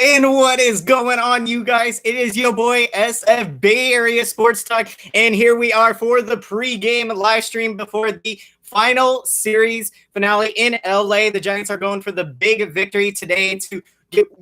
And what is going on, you guys? It is your boy SF Bay Area Sports Talk, and here we are for the pregame live stream before the final series finale in LA. The Giants are going for the big victory today to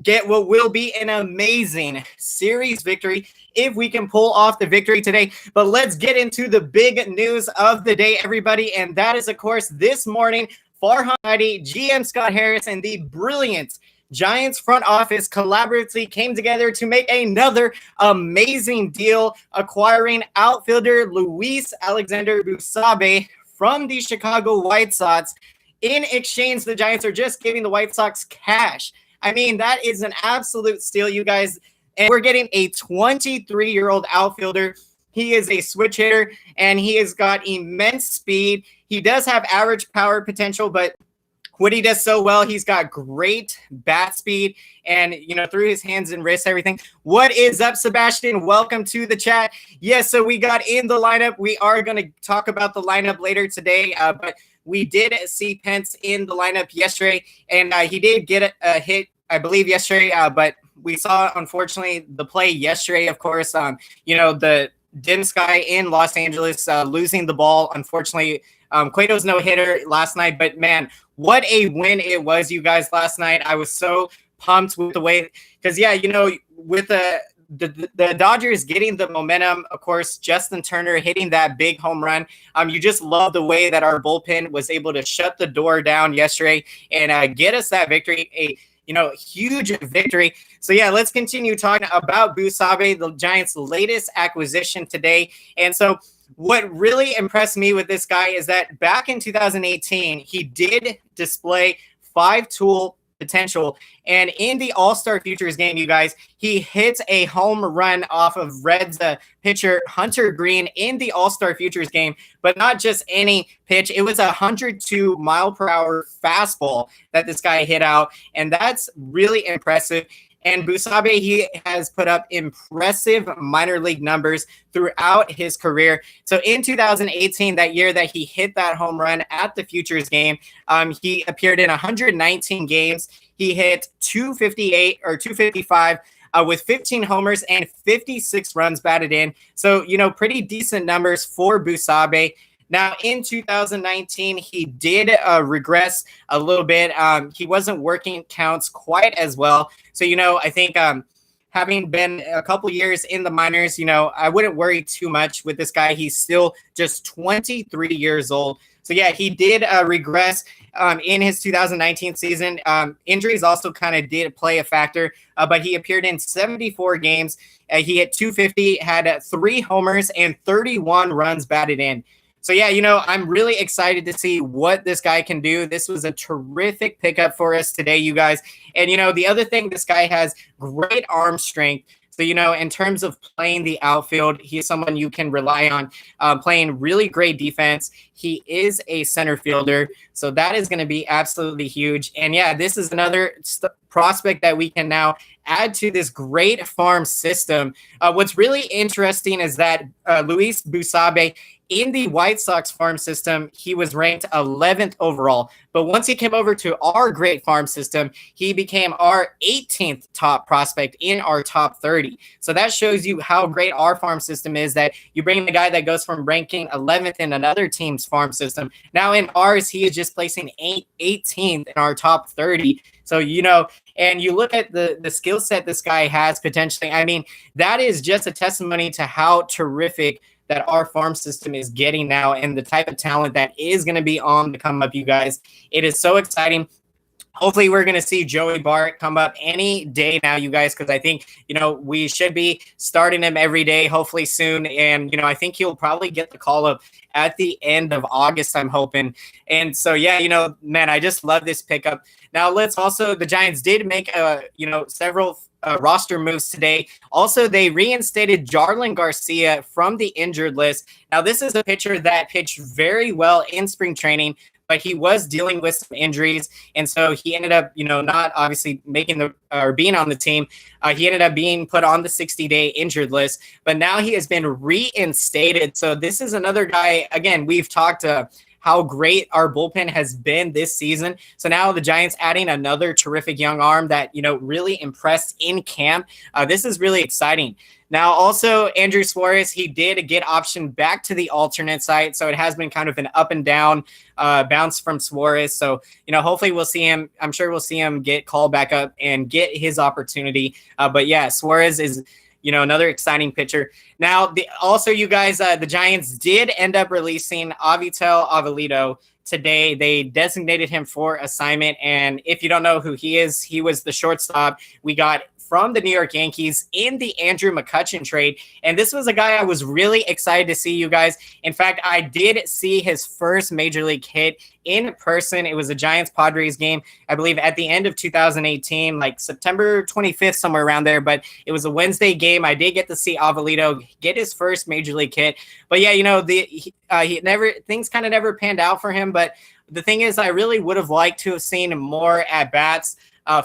get what will be an amazing series victory if we can pull off the victory today. But let's get into the big news of the day, everybody, and that is, of course, this morning, Farhan Heidi, GM Scott Harris, and the brilliant Giants front office collaboratively came together to make another amazing deal, acquiring outfielder Luis Alexander Basabe from the Chicago White Sox. In exchange, the Giants are just giving the White Sox cash. I mean, that is an absolute steal, you guys. And we're getting a 23-year-old outfielder. He is a switch hitter, and he has got immense speed. He does have average power potential, but what he does so well, he's got great bat speed and, through his hands and wrists, everything. What is up, Sebastian? Welcome to the chat. Yes, so we got in the lineup. We are going to talk about the lineup later today, but we did see Pence in the lineup yesterday, and he did get a hit, I believe, yesterday, but we saw, unfortunately, the play yesterday, of course, the dim sky in Los Angeles, losing the ball, unfortunately. Cueto's no-hitter last night, but man, what a win it was, you guys, last night. I was so pumped with the way, because, with the Dodgers getting the momentum, of course, Justin Turner hitting that big home run. You just love the way that our bullpen was able to shut the door down yesterday and get us that victory, a huge victory. So yeah, let's continue talking about Basabe, the Giants' latest acquisition today. And so what really impressed me with this guy is that back in 2018, he did display 5-tool potential. And in the All-Star Futures game, you guys, he hits a home run off of Reds pitcher Hunter Green in the All-Star Futures game, but not just any pitch. It was a 102 mile per hour fastball that this guy hit out. And that's really impressive. And Basabe, he has put up impressive minor league numbers throughout his career. So in 2018, that year that he hit that home run at the Futures game, he appeared in 119 games. He hit 258 or 255 with 15 homers and 56 runs batted in. So, pretty decent numbers for Basabe. Now, in 2019, he did regress a little bit. He wasn't working counts quite as well. So, I think having been a couple years in the minors, I wouldn't worry too much with this guy. He's still just 23 years old. So, yeah, he did regress in his 2019 season. Injuries also kind of did play a factor, but he appeared in 74 games. He hit 250, had 3 homers, and 31 runs batted in. So, yeah, I'm really excited to see what this guy can do. This was a terrific pickup for us today, you guys. And, the other thing, this guy has great arm strength. So, in terms of playing the outfield, he's someone you can rely on, playing really great defense. He is a center fielder, so that is going to be absolutely huge. And, yeah, this is another prospect that we can now add to this great farm system. What's really interesting is that Luis Basabe, in the White Sox farm system, he was ranked 11th overall. But once he came over to our great farm system, he became our 18th top prospect in our top 30. So that shows you how great our farm system is, that you bring the guy that goes from ranking 11th in another team's farm system. Now in ours, he is just placing 18th in our top 30. So, and you look at the skill set this guy has potentially. I mean, that is just a testimony to how terrific that our farm system is getting now and the type of talent that is going to be on the come up, you guys. It is so exciting. Hopefully we're going to see Joey Bart come up any day now, you guys, because I think, we should be starting him every day, hopefully soon. And, I think he'll probably get the call up at the end of August, I'm hoping. And so, yeah, man, I just love this pickup. Now, the Giants did make, several roster moves today. Also, they reinstated Jarlin Garcia from the injured list. Now, this is a pitcher that pitched very well in spring training, but he was dealing with some injuries. And so he ended up, not obviously being on the team. He ended up being put on the 60-day injured list, but now he has been reinstated. So this is another guy, again, we've talked how great our bullpen has been this season. So now the Giants adding another terrific young arm that, really impressed in camp. This is really exciting. Now, also, Andrew Suarez, he did get optioned back to the alternate site. So it has been kind of an up and down bounce from Suarez. So, hopefully we'll see him. I'm sure we'll see him get called back up and get his opportunity. But yeah, Suarez is, another exciting pitcher. Now, also, you guys, the Giants did end up releasing Avitel Avelito today. They designated him for assignment. And if you don't know who he is, he was the shortstop we got from the New York Yankees in the Andrew McCutchen trade. And this was a guy I was really excited to see, you guys. In fact, I did see his first major league hit in person. It was a Giants-Padres game, I believe, at the end of 2018, like September 25th, somewhere around there. But it was a Wednesday game. I did get to see Avelito get his first major league hit. But yeah, things kind of never panned out for him. But the thing is, I really would have liked to have seen more at-bats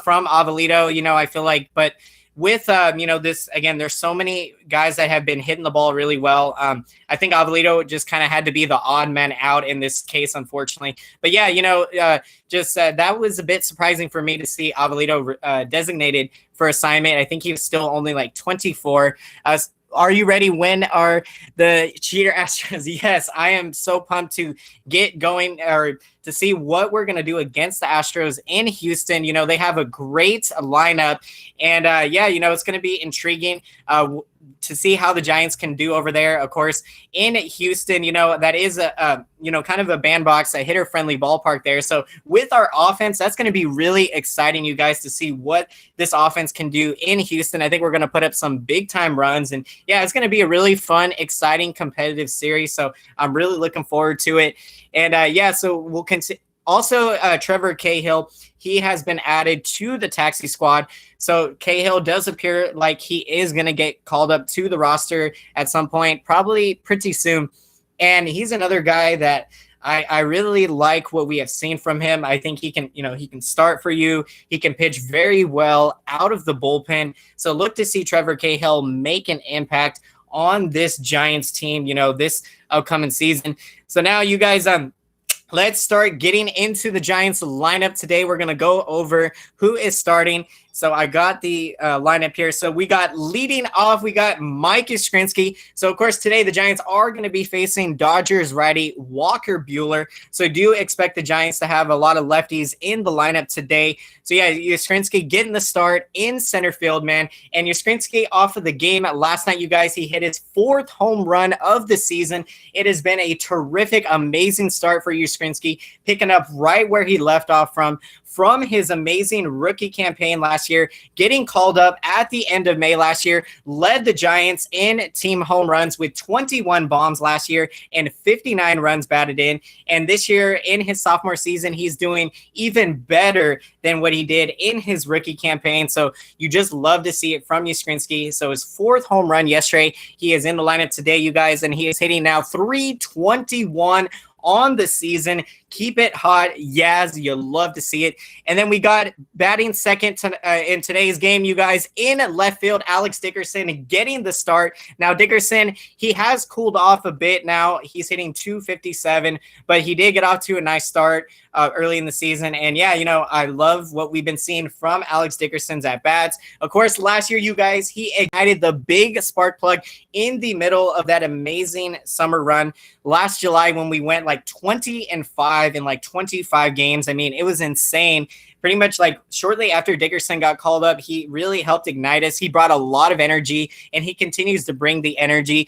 from Avelito, I feel like, but with, this, again, there's so many guys that have been hitting the ball really well. I think Avelito just kind of had to be the odd man out in this case, unfortunately. But yeah, that was a bit surprising for me to see Avelito designated for assignment. I think he was still only like 24. Are you ready? When are the Cheater Astros? Yes, I am so pumped to get going or to see what we're going to do against the Astros in Houston. They have a great lineup. And, it's going to be intriguing to see how the Giants can do over there. Of course, in Houston, that is a kind of a bandbox, a hitter-friendly ballpark there. So with our offense, that's going to be really exciting, you guys, to see what this offense can do in Houston. I think we're going to put up some big-time runs. And, yeah, it's going to be a really fun, exciting, competitive series. So I'm really looking forward to it. And, so we'll continue. Also, Trevor Cahill, he has been added to the taxi squad. So Cahill does appear like he is going to get called up to the roster at some point, probably pretty soon. And he's another guy that I really like what we have seen from him. I think he can, he can start for you. He can pitch very well out of the bullpen. So look to see Trevor Cahill make an impact on this Giants team, this upcoming season. So now you guys, let's start getting into the Giants lineup today. We're going to go over who is starting. So I got the lineup here. So we got leading off, we got Mike Yastrzemski. So, of course, today the Giants are going to be facing Dodgers righty Walker Buehler. So do expect the Giants to have a lot of lefties in the lineup today. So, yeah, Yastrzemski getting the start in center field, man. And Yastrzemski off of the game last night, you guys, he hit his 4th home run of the season. It has been a terrific, amazing start for Yastrzemski, picking up right where he left off from his amazing rookie campaign last year, getting called up at the end of May last year, led the Giants in team home runs with 21 bombs last year and 59 runs batted in. And this year in his sophomore season, he's doing even better than what he did in his rookie campaign. So you just love to see it from Yastrzemski. So his 4th home run yesterday, he is in the lineup today, you guys, and he is hitting now 321 on the season. Keep it hot, Yaz. You'll love to see it. And then we got batting second in today's game, you guys, in left field, Alex Dickerson getting the start. Now, Dickerson, he has cooled off a bit now. He's hitting 257, but he did get off to a nice start early in the season. And, yeah, I love what we've been seeing from Alex Dickerson's at-bats. Of course, last year, you guys, he ignited the big spark plug in the middle of that amazing summer run last July when we went like 20-5 in like 25 games. I mean, it was insane. Pretty much like shortly after Dickerson got called up, he really helped ignite us. He brought a lot of energy, and he continues to bring the energy.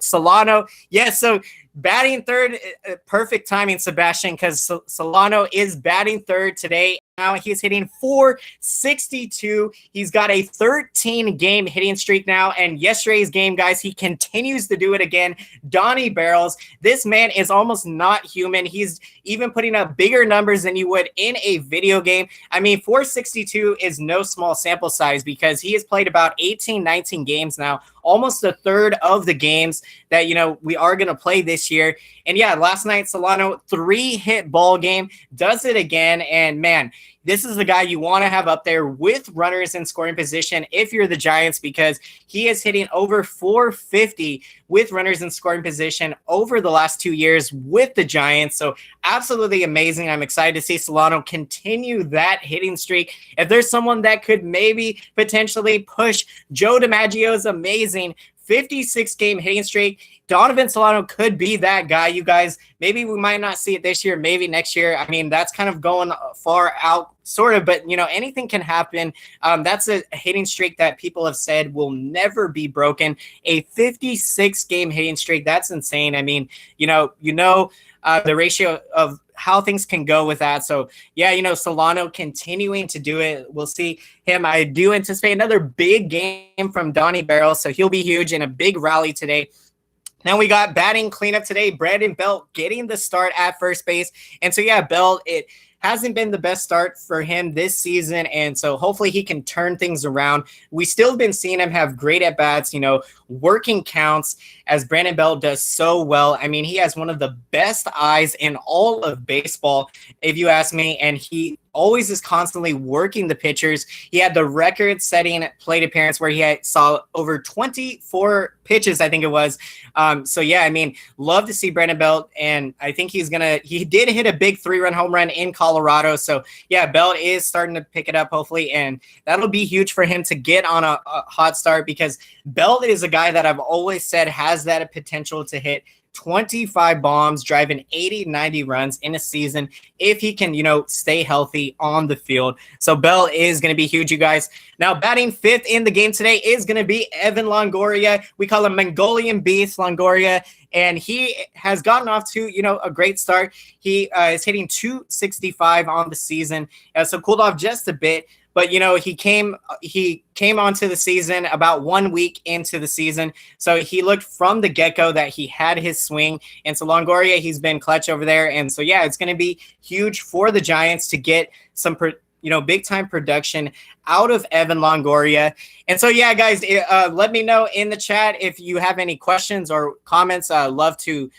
Solano, so batting third, perfect timing, Sebastian, because Solano is batting third today. Now he's hitting 462. He's got a 13-game hitting streak now. And yesterday's game, guys, he continues to do it again. Donnie Barrels, this man is almost not human. He's even putting up bigger numbers than you would in a video game. I mean, 462 is no small sample size because he has played about 18, 19 games now, almost a third of the games that, we are going to play this year. And yeah, last night, Solano, 3-hit ball game, does it again. And man, this is the guy you want to have up there with runners in scoring position if you're the Giants, because he is hitting over 450 with runners in scoring position over the last 2 years with the Giants. So absolutely amazing. I'm excited to see Solano continue that hitting streak. If there's someone that could maybe potentially push Joe DiMaggio's amazing 56-game hitting streak, Donovan Solano could be that guy, you guys. Maybe we might not see it this year, maybe next year. I mean, that's kind of going far out, sort of, but, anything can happen. That's a hitting streak that people have said will never be broken. A 56-game hitting streak, that's insane. I mean, the ratio of how things can go with that. So, yeah, Solano continuing to do it. We'll see him. I do anticipate another big game from Donnie Barrels, so he'll be huge in a big rally today. Now we got batting cleanup today. Brandon Belt getting the start at first base. And so, yeah, Belt, it hasn't been the best start for him this season, and so hopefully he can turn things around. We still been seeing him have great at-bats, working counts, as Brandon Belt does so well. I mean, he has one of the best eyes in all of baseball, if you ask me, and he always is constantly working the pitchers. He had the record-setting plate appearance where he saw over 24 pitches, I think it was. So, yeah, I mean, love to see Brandon Belt, and I think he did hit a big 3-run home run in Colorado. So, yeah, Belt is starting to pick it up, hopefully, and that'll be huge for him to get on a hot start, because Belt is a guy that I've always said has that potential to hit 25 bombs, driving 80, 90 runs in a season if he can, stay healthy on the field. So Bell is going to be huge, you guys. Now, batting fifth in the game today is going to be Evan Longoria. We call him Mongolian Beast Longoria, and he has gotten off to, a great start. He is hitting 265 on the season, so cooled off just a bit. But, he came onto the season about 1 week into the season. So he looked from the get-go that he had his swing. And so Longoria, he's been clutch over there. And so, yeah, it's going to be huge for the Giants to get some big-time production out of Evan Longoria. And so, yeah, guys, let me know in the chat if you have any questions or comments. Love to,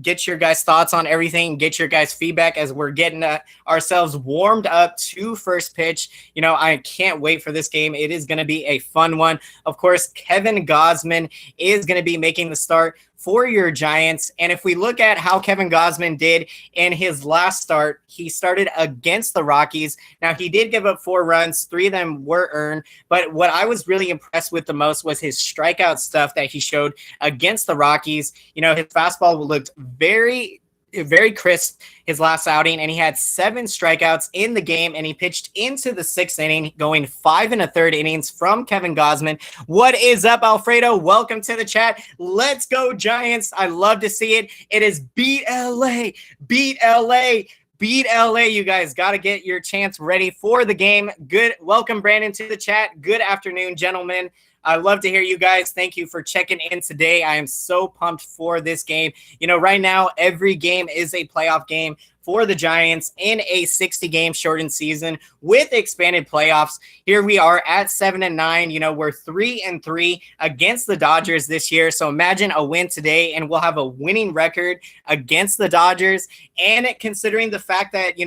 get your guys' thoughts on everything, get your guys' feedback as we're getting ourselves warmed up to first pitch. I can't wait for this game. It is going to be a fun one. Of course, Kevin Gausman is going to be making the start for your Giants. And if we look at how Kevin Gausman did in his last start, he started against the Rockies. Now, he did give up 4 runs. 3 of them were earned. But what I was really impressed with the most was his strikeout stuff that he showed against the Rockies. His fastball looked very, very crisp his last outing, and he had 7 strikeouts in the game, and he pitched into the 6th inning, going 5 1/3 innings from Kevin Gausman. What is up, Alfredo? Welcome to the chat. Let's go, Giants. I love to see it. It is beat LA, beat LA. Beat LA, you guys got to get your chance ready for the game. Good. Welcome, Brandon, to the chat. Good afternoon, gentlemen. I love to hear you guys. Thank you for checking in today. I am so pumped for this game. Right now, every game is a playoff game for the Giants in a 60-game shortened season with expanded playoffs. Here we are at 7-9. We're 3-3 against the Dodgers this year. So imagine a win today, and we'll have a winning record against the Dodgers. And considering the fact that,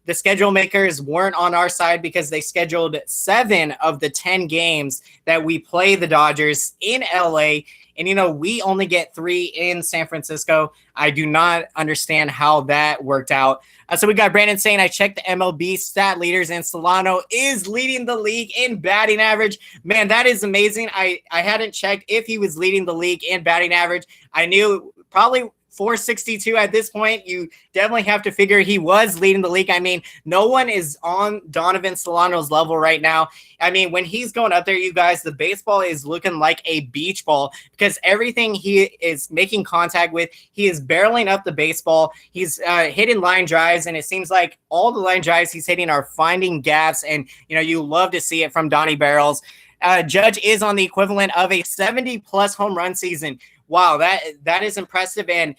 the schedule makers weren't on our side because they scheduled 7 of the 10 games that we play the Dodgers in LA. And, we only get 3 in San Francisco. I do not understand how that worked out. So we got Brandon saying, I checked the MLB stat leaders, and Solano is leading the league in batting average. Man, that is amazing. I hadn't checked if he was leading the league in batting average. I knew probably 462 at this point. You definitely have to figure he was leading the league. I mean, no one is on Donovan Solano's level right now. I mean, when he's going up there, you guys, the baseball is looking like a beach ball because everything he is making contact with, he is barreling up the baseball. He's hitting line drives, and it seems like all the line drives he's hitting are finding gaps, and, you love to see it from Donnie Barrels. Judge is on the equivalent of a 70-plus home run season. Wow, that is impressive. And,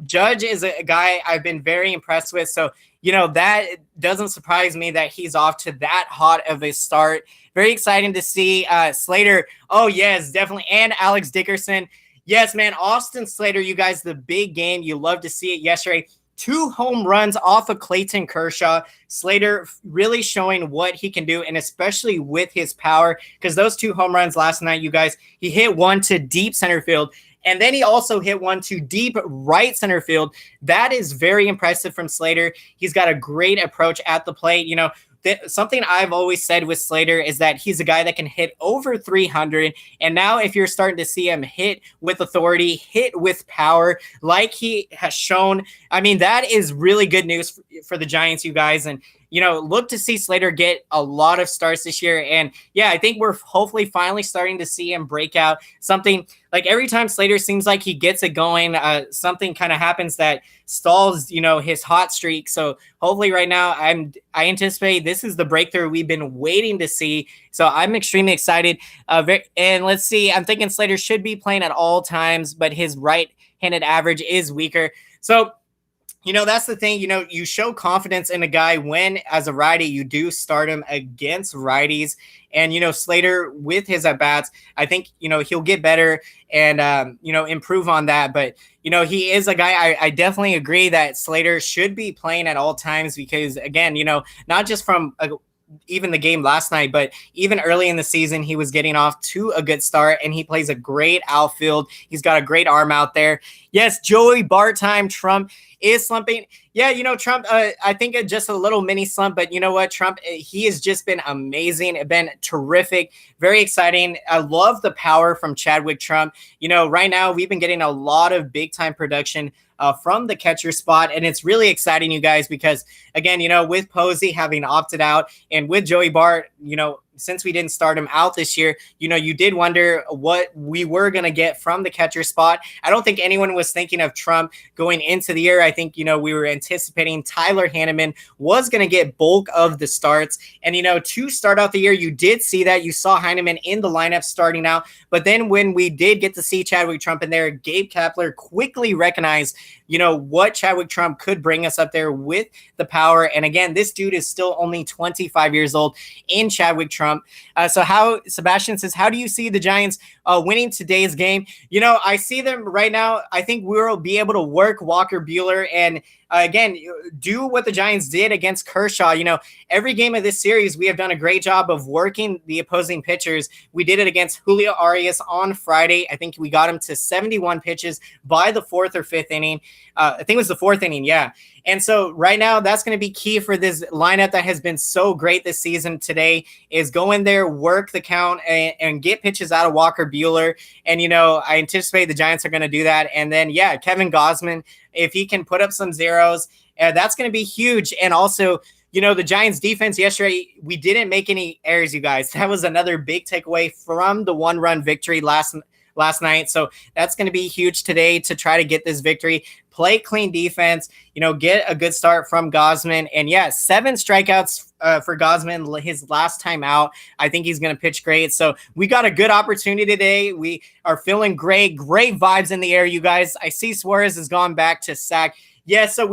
Judge is a guy I've been very impressed with. So, that doesn't surprise me that he's off to that hot of a start. Very exciting to see Slater. Oh, yes, definitely. And Alex Dickerson. Yes, man, Austin Slater, you guys, the big game. You love to see it yesterday. 2 home runs off of Clayton Kershaw. Slater really showing what he can do, and especially with his power, because those 2 home runs last night, you guys, he hit one to deep center field, and then he also hit one to deep right center field. That is very impressive from Slater. He's got a great approach at the plate. Something I've always said with Slater is that he's a guy that can hit over 300. And now if you're starting to see him hit with authority, hit with power, like he has shown, I mean, that is really good news for the Giants, you guys. And, look to see Slater get a lot of starts this year. And yeah, I think we're hopefully finally starting to see him break out. Something like every time Slater seems like he gets it going, something kind of happens that stalls, his hot streak. So hopefully right now I anticipate this is the breakthrough we've been waiting to see. So I'm extremely excited. And let's see, I'm thinking Slater should be playing at all times, but his right-handed average is weaker. So that's the thing. You show confidence in a guy when, as a righty, you do start him against righties. And, Slater, with his at-bats, I think, he'll get better and, improve on that. But, he is a guy, I definitely agree that Slater should be playing at all times because, again, not just from even the game last night, but even early in the season, he was getting off to a good start, and he plays a great outfield. He's got a great arm out there. Yes, Joey Bart time. Trump is slumping. Yeah, Trump, I think just a little mini slump, but you know what, Trump, he has just been amazing, been terrific, very exciting. I love the power from Chadwick Trump. Right now we've been getting a lot of big time production from the catcher spot. And it's really exciting, you guys, because again, with Posey having opted out and with Joey Bart, since we didn't start him out this year, you did wonder what we were going to get from the catcher spot. I don't think anyone was thinking of Trump going into the year. I think, we were anticipating Tyler Hanneman was going to get bulk of the starts. And, to start out the year, you did see that. You saw Hanneman in the lineup starting out. But then when we did get to see Chadwick Trump in there, Gabe Kapler quickly recognized, what Chadwick Trump could bring us up there with the power. And again, this dude is still only 25 years old in Chadwick Trump. Sebastian says, how do you see the Giants winning today's game? I see them right now. I think we'll be able to work Walker Buehler and again, do what the Giants did against Kershaw. Every game of this series, we have done a great job of working the opposing pitchers. We did it against Julio Arias on Friday. I think we got him to 71 pitches by the 4th or 5th inning. I think it was the 4th inning. Yeah. And so right now, that's going to be key for this lineup that has been so great this season today is go in there, work the count, and get pitches out of Walker Buehler. And, I anticipate the Giants are going to do that. And then, yeah, Kevin Gausman, if he can put up some zeros, that's going to be huge. And also, the Giants defense yesterday, we didn't make any errors, you guys. That was another big takeaway from the 1-run victory last night. So that's going to be huge today to try to get this victory. Play clean defense, get a good start from Gausman. And yeah, 7 strikeouts for Gausman his last time out. I think he's going to pitch great. So we got a good opportunity today. We are feeling great vibes in the air, you guys. I see Suarez has gone back to sack. Yeah, so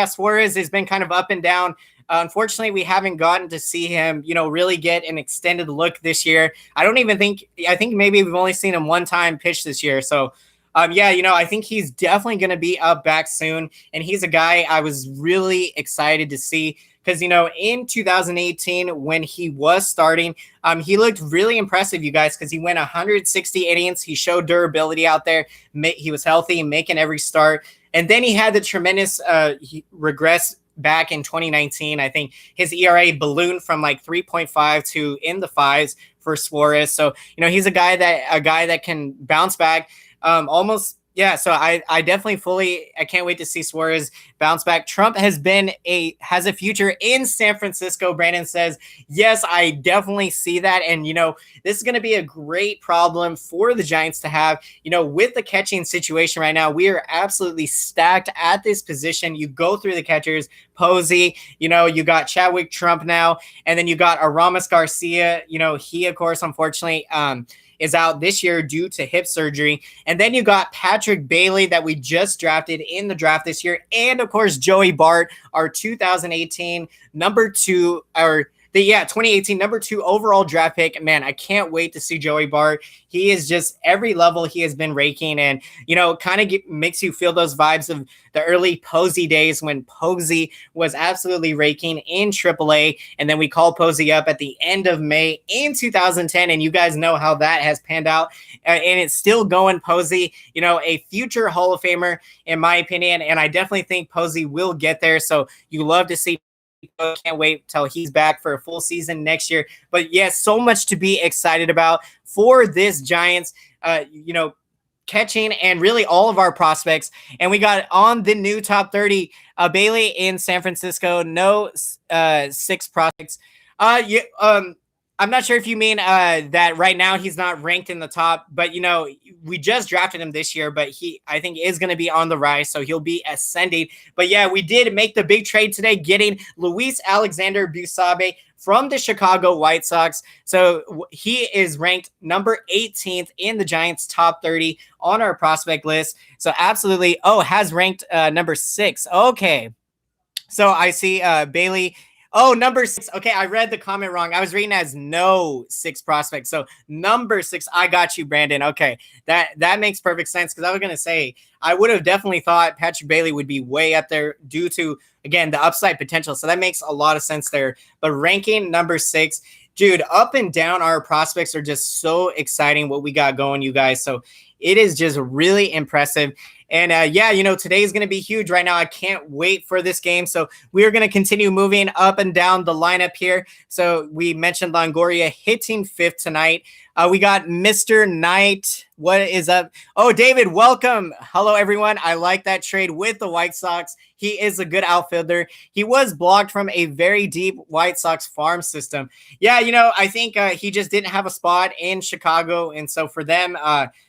Suarez has been kind of up and down. Unfortunately, we haven't gotten to see him, really get an extended look this year. I think maybe we've only seen him one time pitch this year. So, I think he's definitely going to be up back soon. And he's a guy I was really excited to see because, in 2018, when he was starting, he looked really impressive, you guys, because he went 160 innings. He showed durability out there. He was healthy, making every start. And then he had the tremendous regress back in 2019. I think his ERA ballooned from like 3.5 to in the 5s for Suarez. So, he's a guy that can bounce back almost. Yeah, so I definitely I can't wait to see Suarez bounce back. Trump has a future in San Francisco. Brandon says, yes, I definitely see that. And, this is going to be a great problem for the Giants to have, with the catching situation right now. We are absolutely stacked at this position. You go through the catchers, Posey, you got Chadwick Trump now, and then you got Aramis Garcia. He, of course, unfortunately, is out this year due to hip surgery. And then you got Patrick Bailey that we just drafted in the draft this year. And of course, Joey Bart, our 2018 number 2, or the 2018 number 2 overall draft pick. Man, I can't wait to see Joey Bart. He is just every level he has been raking, and kind of makes you feel those vibes of the early Posey days when Posey was absolutely raking in AAA, and then we called Posey up at the end of May in 2010, and you guys know how that has panned out, and it's still going. Posey, a future Hall of Famer in my opinion, and I definitely think Posey will get there. So you love to see. Can't wait till he's back for a full season next year. But yes, so much to be excited about for this Giants, catching and really all of our prospects. And we got on the new top 30, Bailey in San Francisco, no 6 prospects. I'm not sure if you mean that right now he's not ranked in the top, but we just drafted him this year, but I think is going to be on the rise, so he'll be ascending. But yeah, we did make the big trade today, getting Luis Alexander Basabe from the Chicago White Sox. So he is ranked number 18th in the Giants top 30 on our prospect list. So absolutely, has ranked number 6. Okay. So I see Bailey. Oh, number 6. Okay, I read the comment wrong. I was reading as no 6 prospects. So number 6, I got you, Brandon. Okay, that makes perfect sense, because I was going to say, I would have definitely thought Patrick Bailey would be way up there due to, again, the upside potential. So that makes a lot of sense there. But ranking number 6, dude, up and down, our prospects are just so exciting what we got going, you guys. So it is just really impressive. And today is going to be huge right now. I can't wait for this game. So we're going to continue moving up and down the lineup here. So we mentioned Longoria hitting 5th tonight. We got Mr. Knight. What is up? Oh, David, welcome. Hello, everyone. I like that trade with the White Sox. He is a good outfielder. He was blocked from a very deep White Sox farm system. Yeah, I think he just didn't have a spot in Chicago. And so for them,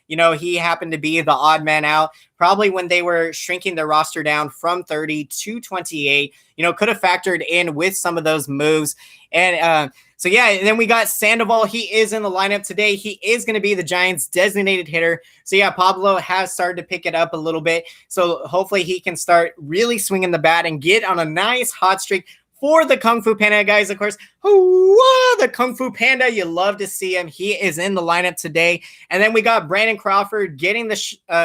he happened to be the odd man out. Probably when they were shrinking their roster down from 30 to 28, could have factored in with some of those moves. And and then we got Sandoval. He is in the lineup today. He is going to be the Giants' designated hitter. So yeah, Pablo has started to pick it up a little bit. So hopefully he can start really swinging the bat and get on a nice hot streak for the Kung Fu Panda, guys. Of course, the Kung Fu Panda, you love to see him. He is in the lineup today. And then we got Brandon Crawford getting the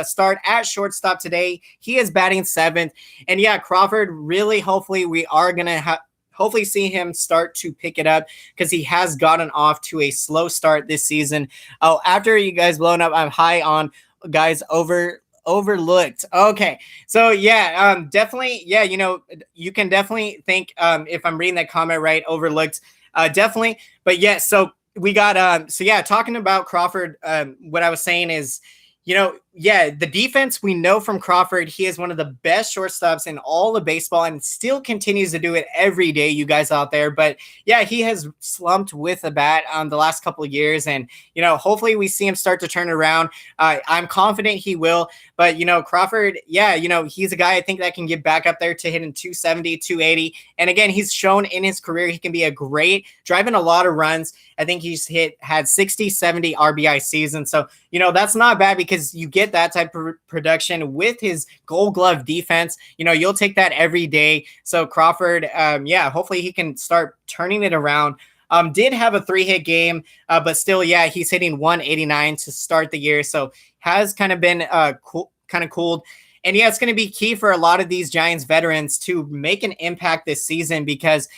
start at shortstop today. He is batting 7th. And yeah, Crawford, really, hopefully we are going to hopefully see him start to pick it up, because he has gotten off to a slow start this season. Oh, after you guys blown up, I'm high on guys overlooked. Okay. So definitely. Yeah. You can definitely think, if I'm reading that comment right, overlooked, definitely. But yeah, so we got, talking about Crawford, what I was saying is, the defense, we know from Crawford, he is one of the best shortstops in all of baseball and still continues to do it every day, you guys out there. But yeah, he has slumped with a bat the last couple of years. And, hopefully we see him start to turn around. I'm confident he will. But, Crawford, he's a guy I think that can get back up there to hitting 270, 280. And again, he's shown in his career he can be a great, driving a lot of runs. I think he's had 60, 70 RBI seasons. So, that's not bad, because you get that type of production with his Gold Glove defense. You'll take that every day. So Crawford, hopefully he can start turning it around. Did have a 3-hit game, but still, he's hitting 189 to start the year. So has kind of been cooled. And it's going to be key for a lot of these Giants veterans to make an impact this season, because,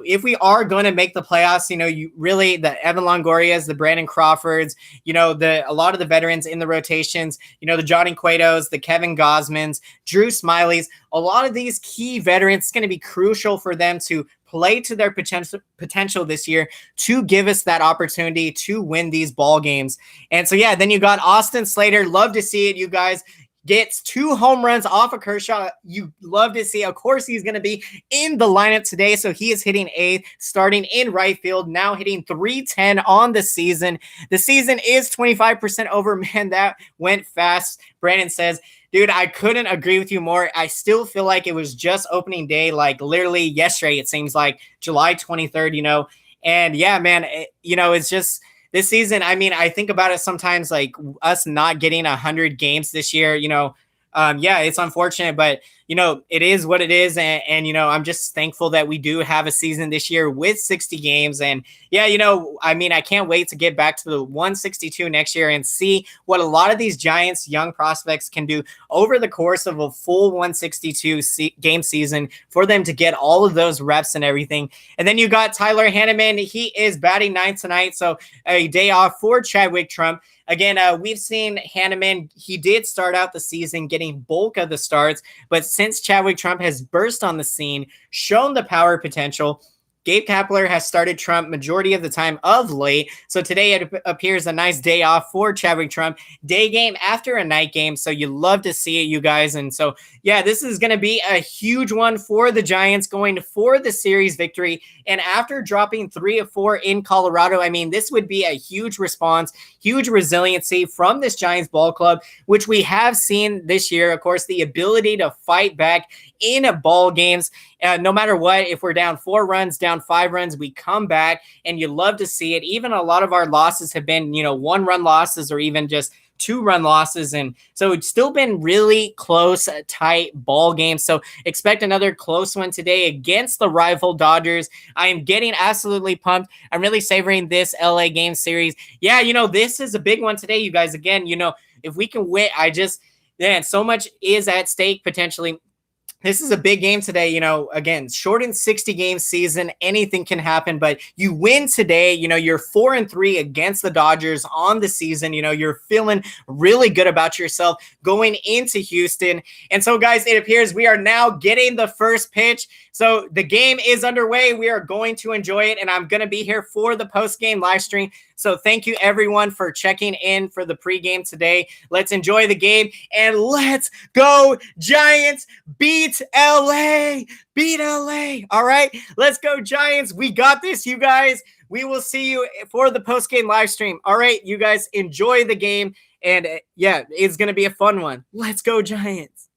if we are going to make the playoffs, you really, the Evan Longorias, the Brandon Crawfords, a lot of the veterans in the rotations, the Johnny Cuetos, the Kevin Gausmans, Drew Smileys, a lot of these key veterans, it's going to be crucial for them to play to their potential this year to give us that opportunity to win these ball games. And so, then you got Austin Slater. Love to see it, you guys. Gets 2 home runs off of Kershaw. You love to see. Of course, he's going to be in the lineup today. So he is hitting 8th, starting in right field, now hitting 310 on the season. The season is 25% over. Man, that went fast. Brandon says, dude, I couldn't agree with you more. I still feel like it was just opening day, like literally yesterday. It seems like July 23rd, And yeah, man, it's just this season. I mean, I think about it sometimes, like us not getting 100 games this year, it's unfortunate, but it is what it is. And I'm just thankful that we do have a season this year with 60 games. And yeah, I can't wait to get back to the 162 next year and see what a lot of these Giants young prospects can do over the course of a full 162 game season for them to get all of those reps and everything. And then you got Tyler Hanneman. He is batting ninth tonight, so a day off for Chadwick Trump. Again, we've seen Hanneman. He did start out the season getting bulk of the starts, but since Chadwick Trump has burst on the scene, shown the power potential, Gabe Kapler has started Trump majority of the time of late. So today it appears a nice day off for Chadwick Trump. Day game after a night game. So you love to see it, you guys. And so, yeah, this is going to be a huge one for the Giants going for the series victory. And after dropping 3 of 4 in Colorado, this would be a huge response, huge resiliency from this Giants ball club, which we have seen this year. Of course, the ability to fight back in ball games. No matter what, if we're down 4 runs, down 5 runs, we come back, and you love to see it. Even a lot of our losses have been, 1-run losses or even just 2-run losses. And so it's still been really close, tight ball games. So expect another close one today against the rival Dodgers. I am getting absolutely pumped. I'm really savoring this LA game series. Yeah, this is a big one today, you guys. Again, if we can win, so much is at stake potentially. This is a big game today, again, shortened 60-game season. Anything can happen, but you win today. You're 4-3 against the Dodgers on the season. You're feeling really good about yourself going into Houston. And so, guys, it appears we are now getting the first pitch. So the game is underway. We are going to enjoy it, and I'm going to be here for the post-game live stream. So thank you, everyone, for checking in for the pregame today. Let's enjoy the game, and let's go Giants. Beat LA. Beat LA. All right, let's go Giants. We got this, you guys. We will see you for the post-game live stream. All right, you guys, enjoy the game, and yeah, it's going to be a fun one. Let's go Giants.